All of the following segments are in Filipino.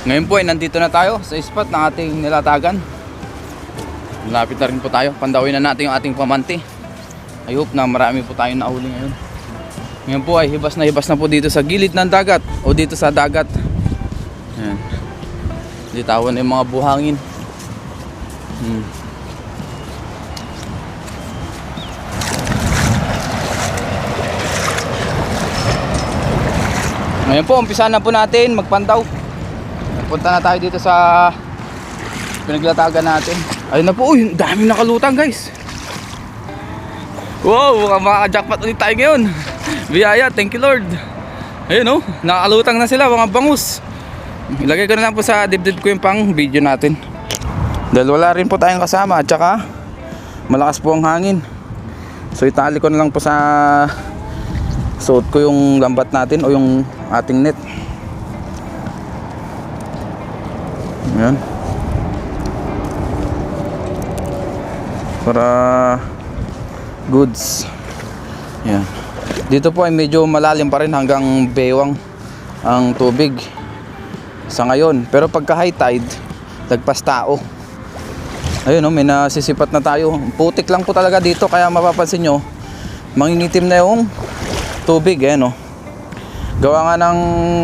Ngayon po ay nandito na tayo sa spot ng ating nilatagan. Malapit na rin po tayo. Pandawin na natin yung ating pamanti. I hope na marami po tayong nahuli ngayon. Ngayon po ay hibas na po dito sa gilid ng dagat o dito sa dagat. Ayan. Litawan na yung mga buhangin. Ngayon po, umpisa na po natin magpandaw. Punta na tayo dito sa pinaglatagan natin. Ayun na po, uy, daming nakalutang guys. Wow, makaka-jackpot ulit tayo ngayon. Biyaya, thank you Lord. Ayun oh, nakakalutang na sila mga bangus. Ilagay ko na lang po sa dibdib ko yung pang video natin. Dahil wala rin po tayong kasama at saka malakas po ang hangin. So itali ko na lang po sa suot ko yung lambat natin o yung ating net. Ayan. Para goods. Ayan. Dito po ay medyo malalim pa rin hanggang bewang ang tubig sa ngayon. Pero pagka high tide, lagpas tao. Ayun oh, may nasisipat na tayo. Putik lang po talaga dito, kaya mapapansin nyo mangingitim na yung tubig. Ayan oh. Gawa nga ng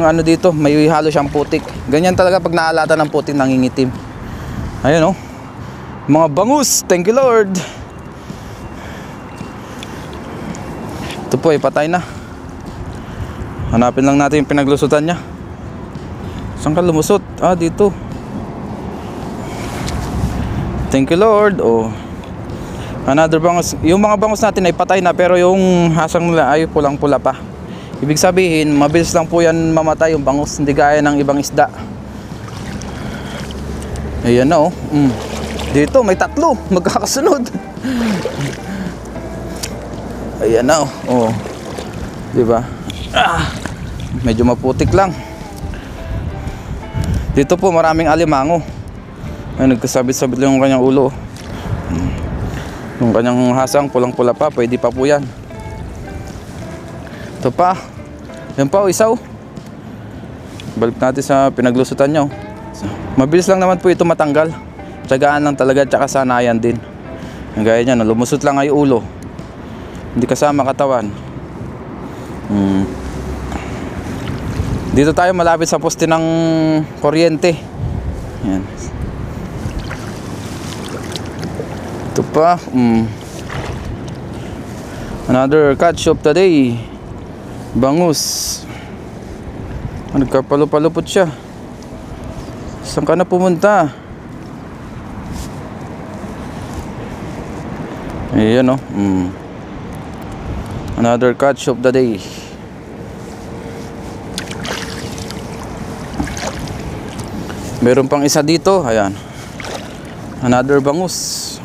ano dito, may halo siyang putik. Ganyan talaga pag naalata ng putik, nangingitim. Ayun oh. Mga bangus, thank you Lord. Ito po ay patay na. Hanapin lang natin yung pinaglusutan niya. Saan ka lumusot? Ah, dito. Thank you Lord. Oh. Another bangus. Yung mga bangus natin ay patay na, pero yung hasang nila ay pulang-pula pa. Ibig sabihin, mabilis lang po yan mamatay yung bangus, hindi gaya ng ibang isda. Ayan na oh. Dito may tatlo magkakasunod. Ayan na oh. Oh. Diba? Medyo maputik lang. Dito po maraming alimango. Ay, nagkasabit-sabit lang yung kanyang ulo. Yung kanyang hasang pulang-pula pa, pwede pa po yan. Ito pa. Yan pa o, isaw. Balik natin sa pinaglusutan nyo. Mabilis lang naman po ito matanggal. Tiyagaan lang talaga, tsaka sanayan din. Gaya nyan, lumusot lang ay ulo, hindi kasama katawan. Dito tayo malapit sa poste ng kuryente. Yan. Ito pa. Another catch of the day. Bangus. Nagkapalo-palupot siya. Saan ka na pumunta? Ayan o. Another catch of the day. Meron pang isa dito. Ayan. Another bangus.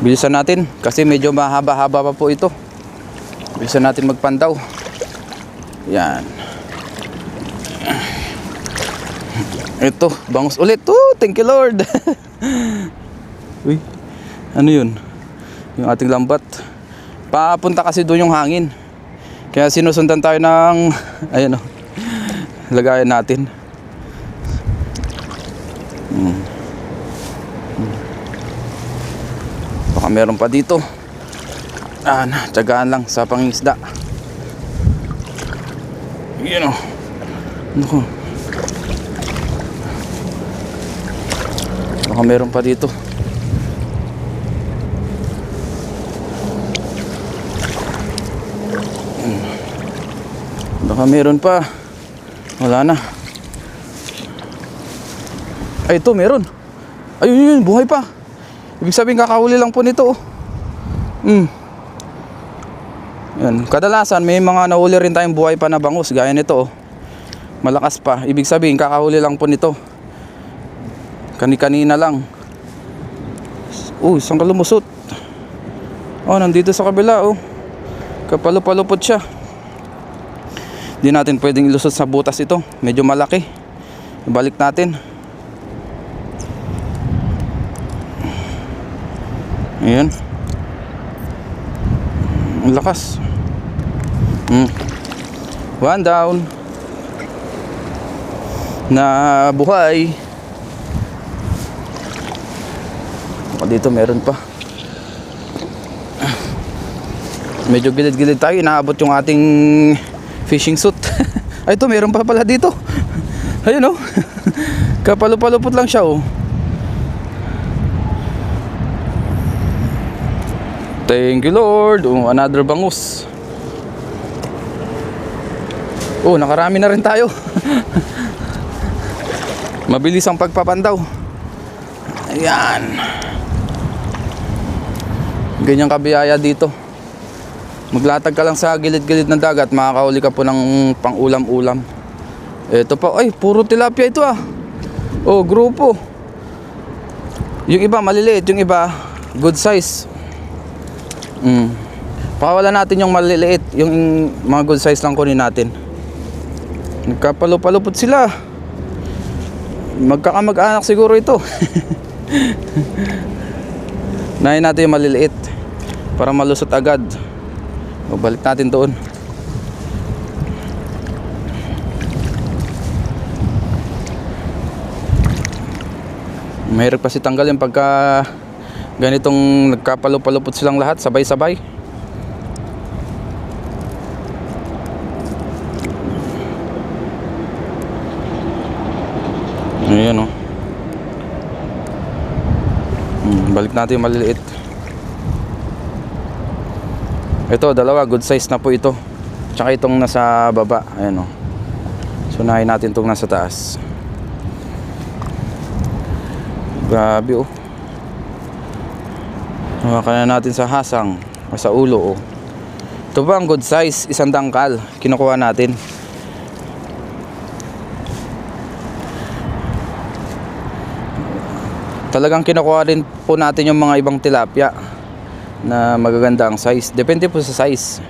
Bilisan natin kasi medyo mahaba-haba pa po ito. Bilisan natin magpandaw. Yan. Ito, bangus ulit. Oh, thank you Lord. Uy, ano yun? Yung ating lambat. Papunta kasi doon yung hangin. Kaya sinusundan tayo ng ayun oh, lagayan natin. Baka meron pa dito. Tiyagaan lang sa pangisda. Yan o. Naku. Baka meron pa dito. Baka meron pa. Wala na. Ay, ito meron. Ayun, buhay pa. Ibig sabihin kakahuli lang po nito. Yan. Kadalasan may mga nahuli rin tayong buhay pa na bangus gaya nito. Malakas pa. Ibig sabihin kakahuli lang po nito. Kani-kanina lang. Saan ka lumusot? Nandito sa kabila oh. Kapalo-palupot siya. Hindi natin pwedeng ilusot sa butas ito. Medyo malaki. Ibalik natin. Ayan. Ang lakas. One down. na buhay. Dito meron pa. Medyo gilid-gilid tayo, inaabot yung ating fishing suit. Ay, ito meron pa pala dito. Ayun, oh. Kapalupalupot lang siya, oh. Thank you, Lord. Oh, another bangus. Oh, nakarami na rin tayo. Mabilis ang pagpapandaw. Ayan. Ganyang kabiyaya dito. Maglatag ka lang sa gilid-gilid ng dagat, makakahuli ka po ng pang-ulam-ulam. Ito pa, ay, puro tilapia ito ah. Oh, grupo. Yung iba maliliit, yung iba good size. Pakawala natin yung maliliit, yung mga good size lang kunin natin. Nagkapalupalupot sila. Magkakamag-anak siguro ito. Nahin natin yung maliliit para malusot agad. O, balik natin doon. Mahirap kasi tanggalin pagka ganitong nagkapalupalupot silang lahat sabay-sabay. Ayan, o. Balik natin yung maliliit. Ito, dalawa, good size na po ito. Tsaka itong nasa baba. Ayan, o. Sunahin natin itong nasa taas. Grabe, oh. Hawakan na natin sa hasang o sa ulo, oh. Ito ba ang good size? Isang dangkal. Kinukuha natin. Talagang kinukuha rin po natin yung mga ibang tilapia na magaganda ang size. Depende po sa size.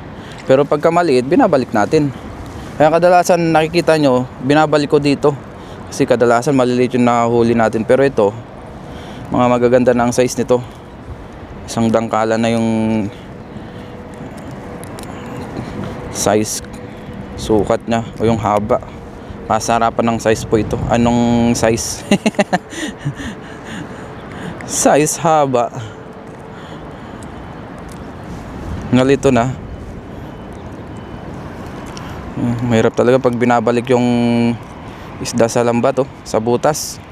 Pero pagka maliit, binabalik natin. Kaya kadalasan nakikita nyo, binabalik ko dito. Kasi kadalasan maliliit yung nakahuli natin. Pero ito, mga magaganda na ang size nito. Isang dangkala na yung size, sukat niya o yung haba. Masarapan ng size po ito. Anong size? Size, haba. Ngalito na. Mahirap talaga pag binabalik yung isda sa lambat, oh, sa butas.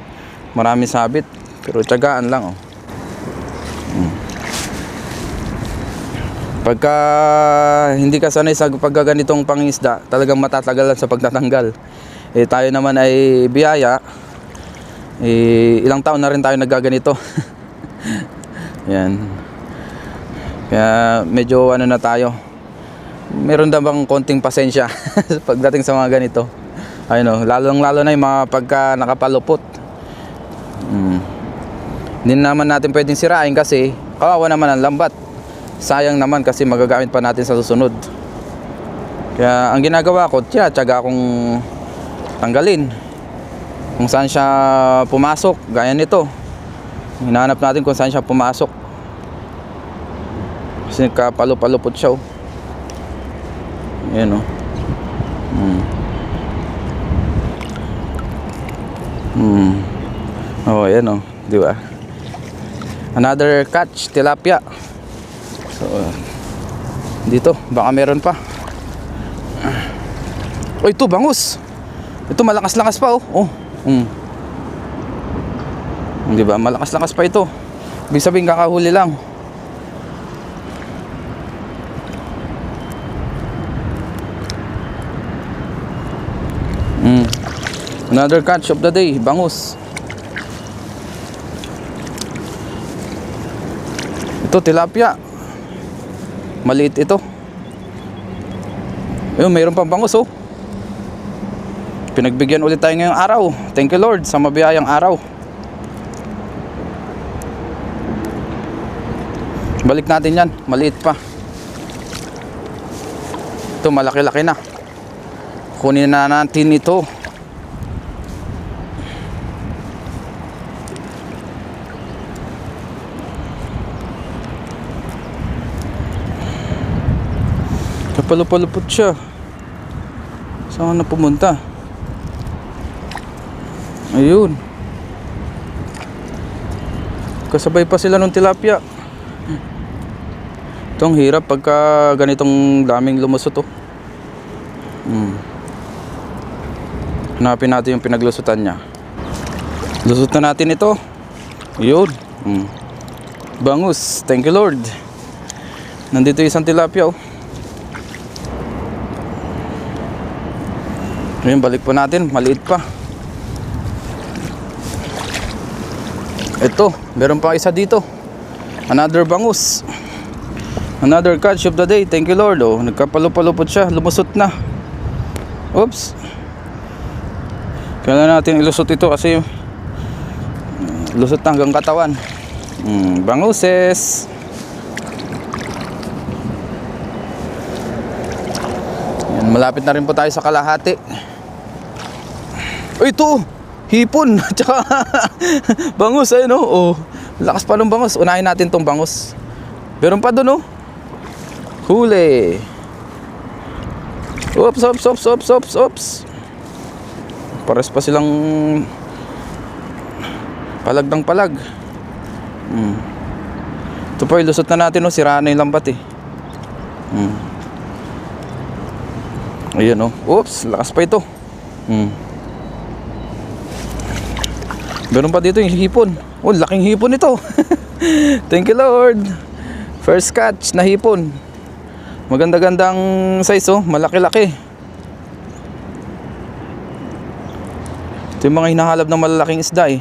Marami sabit, pero tiyagaan lang, oh. Pagka hindi ka sanay sa paggaganitong pangisda, talagang matatagalan sa pagtatanggal. Eh, tayo naman ay biyaya. Eh, ilang taon na rin tayo naggaganito. Yan. Kaya medyo ano na tayo. Meron na bang konting pasensya pagdating sa mga ganito. Ayun, lalo na yung mga pagka nakapalupot. Hindi naman natin pwedeng sirain kasi kawawa naman ang lambat. Sayang naman kasi magagamit pa natin sa susunod. Kaya ang ginagawa ko, tiyaga akong tanggalin kung saan siya pumasok. Gaya nito, hinahanap natin kung saan siya pumasok kasi nagkapalupalupot siya, oh. Ayan, oh. Oh, ayan, oh, di ba? Another catch, tilapia. So, dito, baka meron pa. Oh, ito, bangus. Ito, malakas-lakas pa, oh. Di ba? Malakas-lakas pa ito. Ibig sabihin, kakahuli lang. Another catch of the day, bangus. Ito, tilapia. Maliit ito. Ayun, mayroon pang bangus, oh. Pinagbigyan ulit tayo ngayong araw. Thank you, Lord, sa mabiyayang araw. Balik natin yan, maliit pa. Ito, malaki-laki na. Kunin na natin ito. Kapalupalupot siya. Saan na pumunta? Ayun. Kasabay pa sila ng tilapia. Ito ang hirap pagka ganitong daming lumusot, oh. Hanapin natin yung pinaglusutan niya. Lusot na natin ito. Ayun. Bangus. Thank you, Lord. Nandito isang tilapia, oh. Ayun, balik po natin. Maliit pa. Ito, meron pa isa dito. Another bangus. Another catch of the day. Thank you, Lord. Oh, nagkapalupalupot siya. Lumusot na. Oops. Kailangan natin ilusot ito kasi lusot na hanggang katawan. Banguses. Yan, malapit na rin po tayo sa kalahati. Uy, ito! Hipon! Tsaka bangus, ayun, oh. Lakas pa ng bangus. Unahin natin tong bangus. Meron pa dun, oh. Huli. Oops, oops, oops, oops, oops, oops. Pares pa silang palag ng palag. Ito po, ilusot na natin, oh. Sira na yung lambat, eh. Ayun, oh. Oops, lakas pa ito. Meron pa dito yung hipon. Oh, laking hipon ito. Thank you, Lord. First catch na hipon. Maganda-gandang size, oh. Malaki-laki. Ito yung mga hinahalap ng malalaking isda, eh.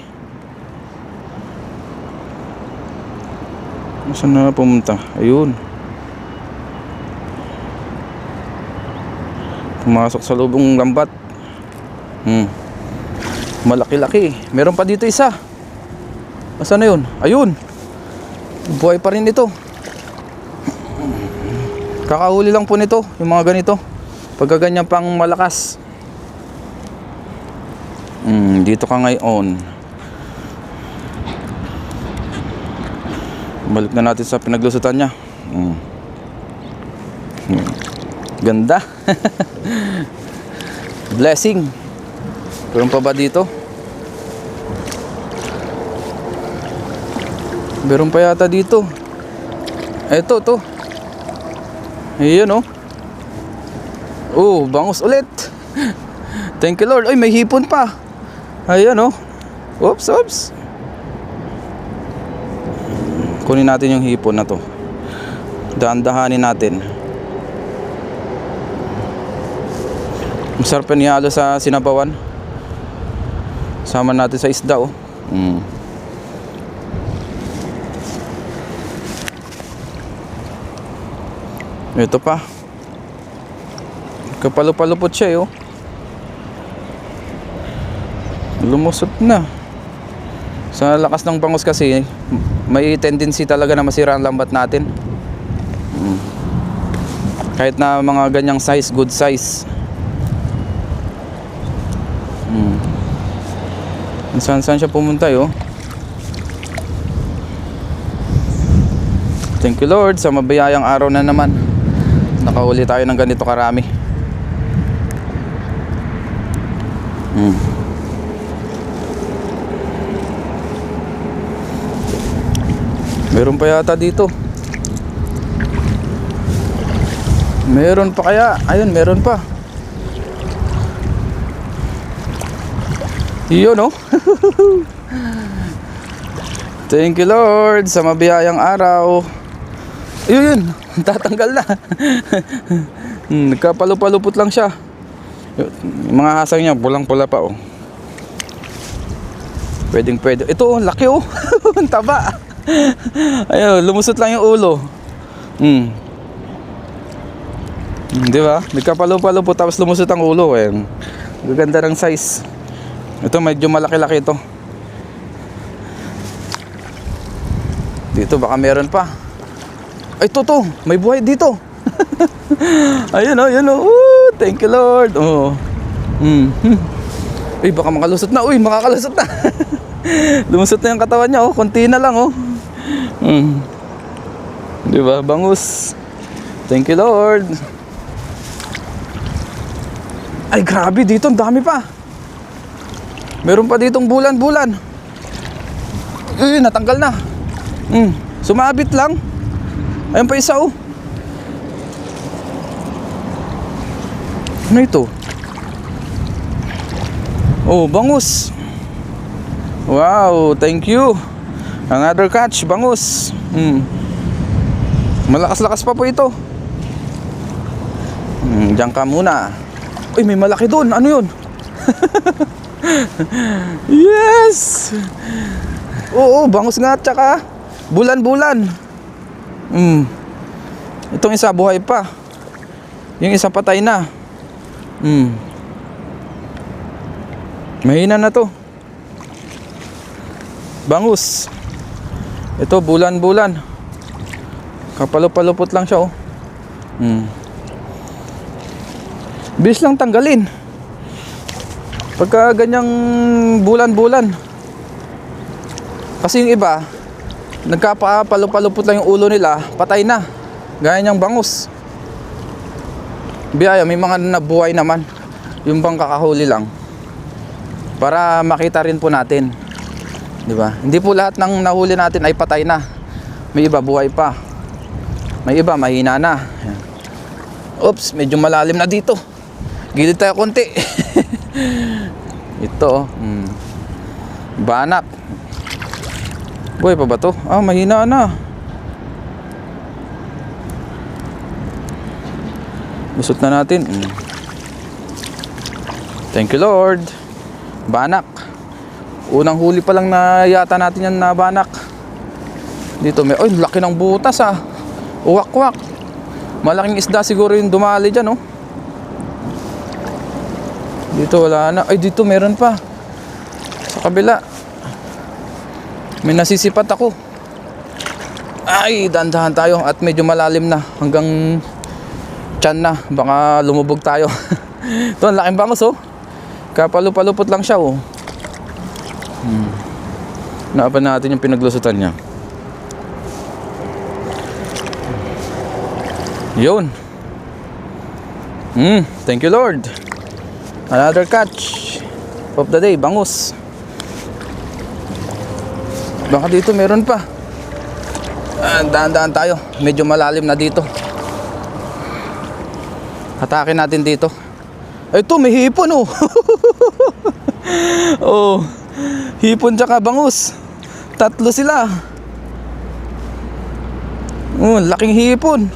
Saan na pumunta? Ayun. Pumasok sa lubong lambat. Malaki-laki. Meron pa dito isa. Nasaan na yun? Ayun. Buhay pa rin ito. Kakahuli lang po nito. Yung mga ganito. Pagka ganyan pang malakas. Dito ka ngayon. Balik na natin sa pinaglusutan niya. Ganda. Blessing. Meron pa ba dito? Meron pa yata dito. Eto, to. Ayan, oh. Oh, bangus ulit. Thank you, Lord. Ay, may hipon pa. Ayan, oh. Oops, oops. Kunin natin yung hipon na to. Dahan-dahanin natin. Masarap yan ihalo sa sinabawan. Sama natin sa isda, oh. Ito pa. Kapalo-palupot siya, oh. Lumusot na. Sa lakas ng bangus kasi, may tendency talaga na masira ang lambat natin. Kahit na mga ganyang size, good size. Saan siya pumunta, oh. Thank you, Lord, sa mabiyayang araw na naman. Nakahuli tayo ng ganito karami. Meron pa yata dito. Meron pa kaya? Ayun, meron pa. Yun, oh. Thank you, Lord, sa mabiyayang araw. Yun, tatanggal na. Nagkapalupalupot lang siya. Yung mga hasang niya, pulang-pula pa, oh. Pwedeng-pwede. Ito, oh, laki, oh. Ang taba. Ayun, lumusot lang yung ulo. Di ba? Nagkapalupalupot tapos lumusot ang ulo, eh. Gaganda ng size. Ito, medyo malaki-laki ito. Dito, baka meron pa. Ay, to. May buhay dito. Ayun, oh, yun, oh. Thank you, Lord. Oh. Uy, baka makalusot na. Uy, makakalusot na. Lumusot na yung katawan niya, oh. Konti na lang, oh. Di ba? Bangus. Thank you, Lord. Ay, grabe. Dito, ang dami pa. Meron pa ditong bulan-bulan. Natanggal na. Sumabit lang. Ayun pa isa oh. Ano ito? Oh, bangus. Wow, thank you. Another catch, bangus. Malakas-lakas pa po ito. Diyan ka muna. Uy, may malaki doon. Ano yun? Yes! Oo, bangus nga at saka bulan-bulan. Itong isa buhay pa. Yung isa patay na. Mahina na to. Bangus. Ito bulan-bulan. Kapalo-palupot lang siya oh. Bilis lang tanggalin. Pagka ganyang bulan-bulan. Kasi yung iba, nagkapalo-palupot lang yung ulo nila, patay na. Gaya niyang bangus. Biyaya, may mga nabuhay naman. Yung bang kakahuli lang. Para makita rin po natin. Di ba? Hindi po lahat ng nahuli natin ay patay na. May iba buhay pa. May iba mahina na. Oops, medyo malalim na dito. Gilid tayo konti. Ito banak. Buhay pa ba to? Mahina na. Lusot na natin. Thank you Lord. Banak. Unang huli pa lang na yata natin yan na banak. Dito may, laki ng butas Uwak-wak. Malaking isda siguro yung dumali dyan oh. Dito wala na. Ay, dito meron pa. Sa kabila. May nasisipat ako. Ay, dahan-dahan tayo. At medyo malalim na. Hanggang tiyan na. Baka lumubog tayo. Ito, ang laking bangus oh. Kapalo-palupot lang siya oh. Naapan natin yung pinaglusutan niya. Yun. Thank you Lord. Another catch of the day, bangus. Baka dito meron pa. Dahan-dahan tayo. Medyo malalim na dito. Hatakin natin dito. Ito, may hipon oh. Oh, hipon tsaka bangus. Tatlo sila. Laking hipon.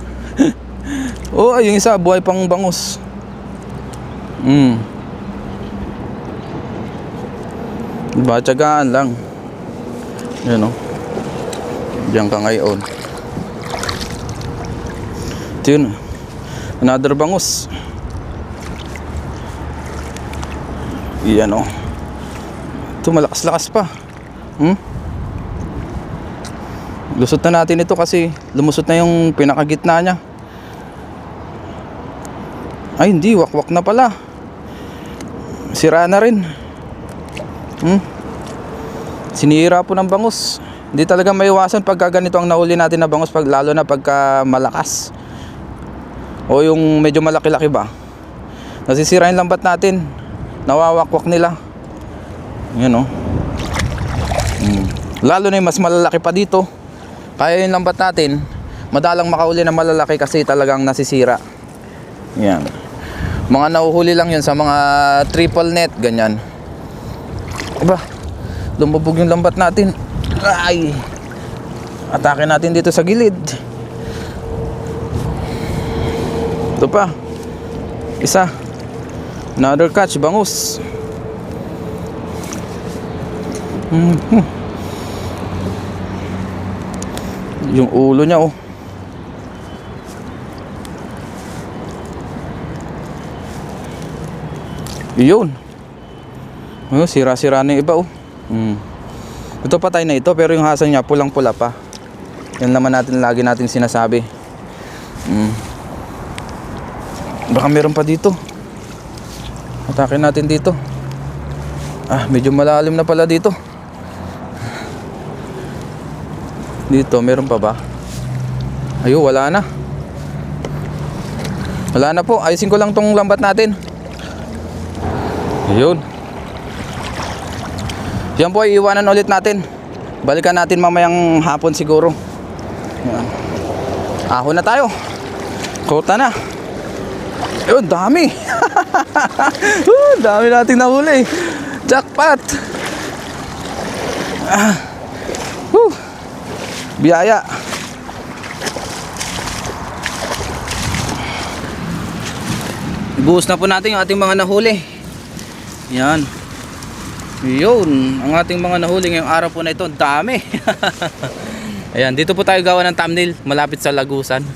Ay, yung isa buhay pang bangus. Batsagaan lang. Yan o. Diyan ka ngayon. Ito yun. Another bangus. Yan o. Ito malakas-lakas pa. Lusot na natin ito kasi lumusot na yung pinakagitna niya. Ay hindi, wakwak na pala. Sira na rin. Sinira po ng bangus. Hindi talaga maiwasan pagka ganito ang nahuli natin na bangus, lalo na pagka malakas o yung medyo malaki-laki ba. Nasisira yung lambat natin. Nawawakwak nila. Yan o. Lalo na yung mas malalaki pa dito. Kaya yung lambat natin madalang makahuli na malalaki kasi talagang nasisira. Yan. Mga nahuhuli lang yun sa mga triple net, ganyan. Iba, lumubog yung lambat natin. Ay! Atake natin dito sa gilid. Ito pa. Isa. Another catch, bangus. Yung ulo niya oh. Yun. Sira-sira na yung iba oh. Ito patay na ito, pero yung hasa niya pulang-pula pa. Yan naman natin lagi natin sinasabi. Baka meron pa dito. Atake natin dito. Medyo malalim na pala dito. Dito meron pa ba? Ayun, wala na. Wala na po. Ayusin ko lang tong lambat natin. Ayun. Yan po ay iwanan ulit natin. Balikan natin mamayang hapon siguro. Yan. Ahon na tayo. Kota na. Yun, dami. Dami nating nahuli. Jackpot. Biyaya. Ibuhos na po natin yung ating mga nahuli. Yan. Yun, ang ating mga nahuli ngayong araw po na ito, dami. Ayan, dito po tayo gawa ng thumbnail, malapit sa Lagusan.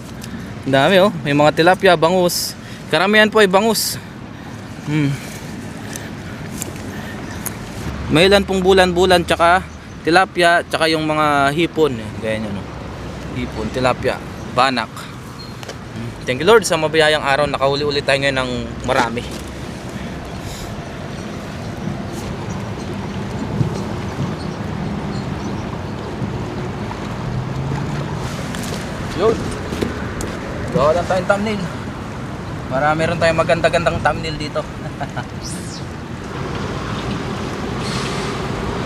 Dami oh, may mga tilapia, bangus. Karamihan po ay bangus. May ilan pong bulan-bulan, tsaka tilapia, tsaka yung mga hipon. Ganyan yun, hipon, tilapia, banak. Thank you Lord sa mabiyayang araw, nakahuli ulit tayo ngayon ng marami. Yun, gawa lang tayong thumbnail. Marami rin tayong maganda-gandang thumbnail dito.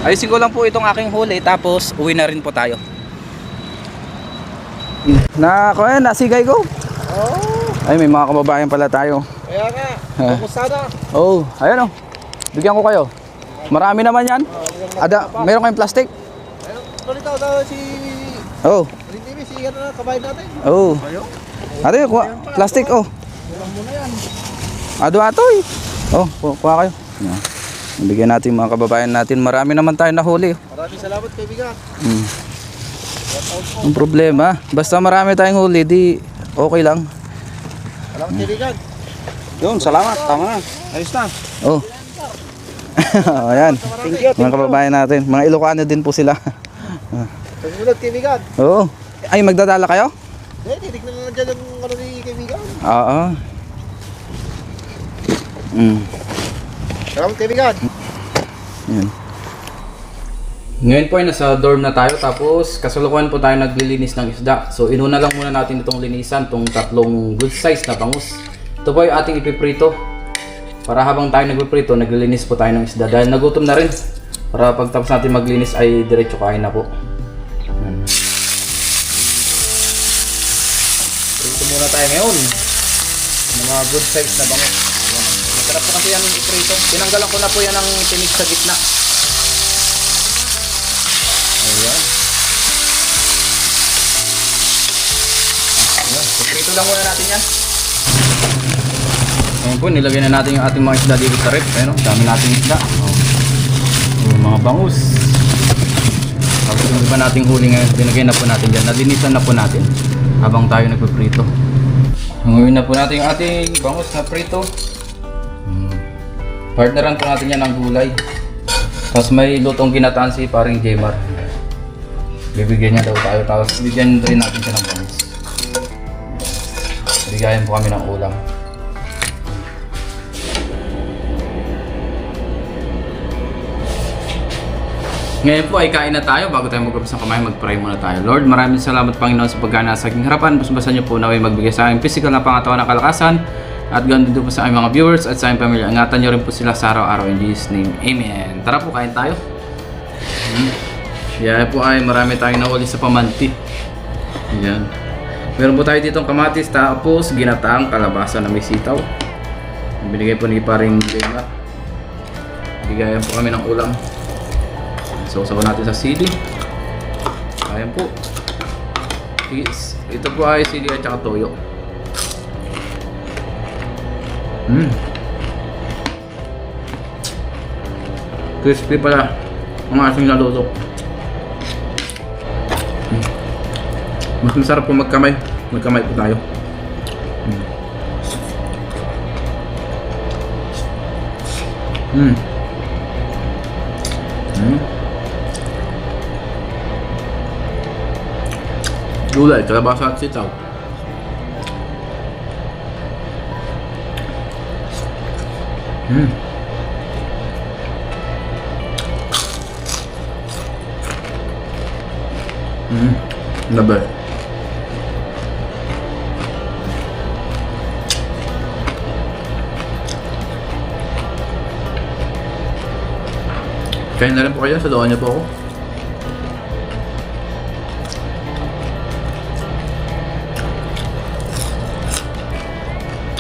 Ayusin ko lang po itong aking huli, tapos uwi na rin po tayo. Nasigay ko. Ay, may mga kababayan pala tayo. Kaya nga, kumusta na? Oh, ayan oh. Bigyan ko kayo. Marami naman yan. Meron kayong plastic? Tuloy daw si... Oh. TV, si na kabayan natin. Oh. Ate, plastic oh. Kulang mo na yan. Ato-atoy. Oh, kuha kayo. Yan. Bigyan natin mga kababayan natin. Marami naman tayo nahuli. Maraming salamat kaibigan. Ang problema, basta marami tayong huli, di okay lang. Salamat kaibigan. Yun, salamat. Tama na. Ayos na. Oh. Ayan. Thank you. Mga kababayan natin. Mga Ilocano din po sila. Pagmulat kaibigan. Oo. Ay, magdadala kayo? Titignan na dyan yung ano ni kaibigan. Oo. Salamat kaibigan. Yan. Ngayon po ay nasa dorm na tayo, tapos kasalukuyan po tayo naglilinis ng isda. So inuna lang muna natin itong linisan, itong tatlong good size na bangus. Ito po yung ating ipiprito. Para habang tayo nagpiprito, naglilinis po tayo ng isda. Dahil nagutom na rin. Para pagtapos natin maglinis ay diretso kain na po. Prito muna tayo ngayon. Mga good size na bangus. Masarap po kasi yan yung iprito. Tinanggalan ko na po yan ng tinik sa gitna. Ayan. Ayan. Iprito lang muna natin yan. Ayan po, nilagay na natin yung ating mga isda dito sa rep. Ayan o, dami nating isda. Mga bangus. Tapos yung iba nating huli ngayon, dinagay na po natin dyan. Nalinisan na po natin habang tayo nagpiprito. Ngayon na po natin yung ating bangus na prito. Partneran po natin yan ng gulay. Tapos may lutong ginataan si paring Jmar. Bibigyan niya daw tayo. Tapos bigyan rin natin siya ng bangus. Bigayan po kami ng ulam. Ngayon po ay kain na tayo. Bago tayo magkapos ng kamay, mag-pray muna tayo. Lord, maraming salamat Panginoon sa pagkana sa aking harapan. Basta niyo po naway magbigay sa aking physical na pangatawan na kalakasan. At ganoon din po sa aming mga viewers at sa aming pamilya. Ingatan niyo rin po sila sa araw-araw in Jesus' name. Amen. Tara po, kain tayo. Yan po ay marami tayong nawali sa pamanti. Yan. Meron po tayo ditong kamatis, tapos ginataang kalabasa na may sitaw. Binigay po ni paring Jmar. Bigayan po kami ng ulam. Sausaw natin sa sili. Ayan po. Ito po ay sili at saka toyo. Crispy pala ang ating naluto. Mas masarap po magkamay. Magkamay po tayo. Gulay, kalabasa at sitaw. Laban. Kain na rin po kayo, saluhan niyo po ako.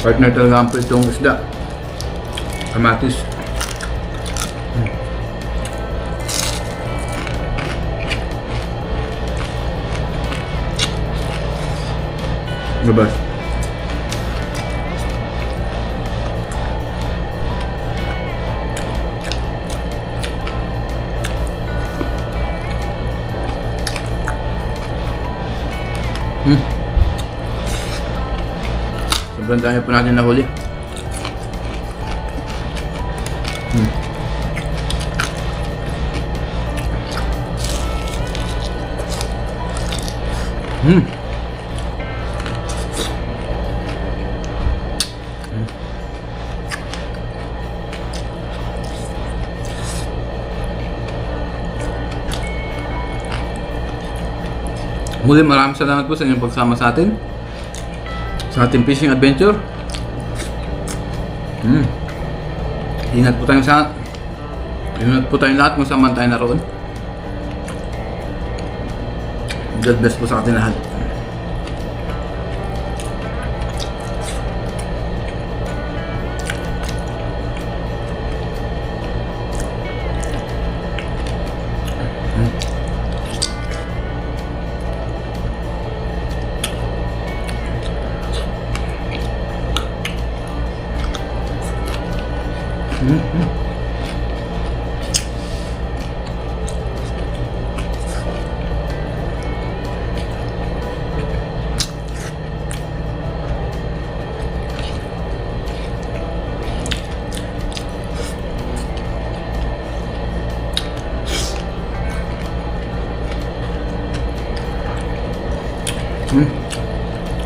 Partner talaga ang pritong isda. Kamatis. Labas. Sobrang dami po natin nahuli. Muli, maraming salamat po sa inyong pagsama sa atin sa ating fishing adventure. Ingat po tayong lahat kung saan man tayo naroon. God bless po sa ating lahat.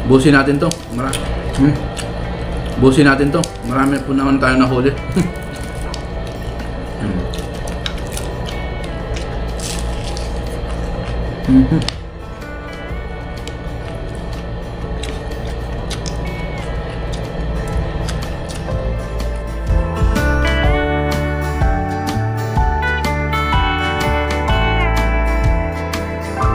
Busin natin to. Busin natin to. Marami po naman tayo nahuli.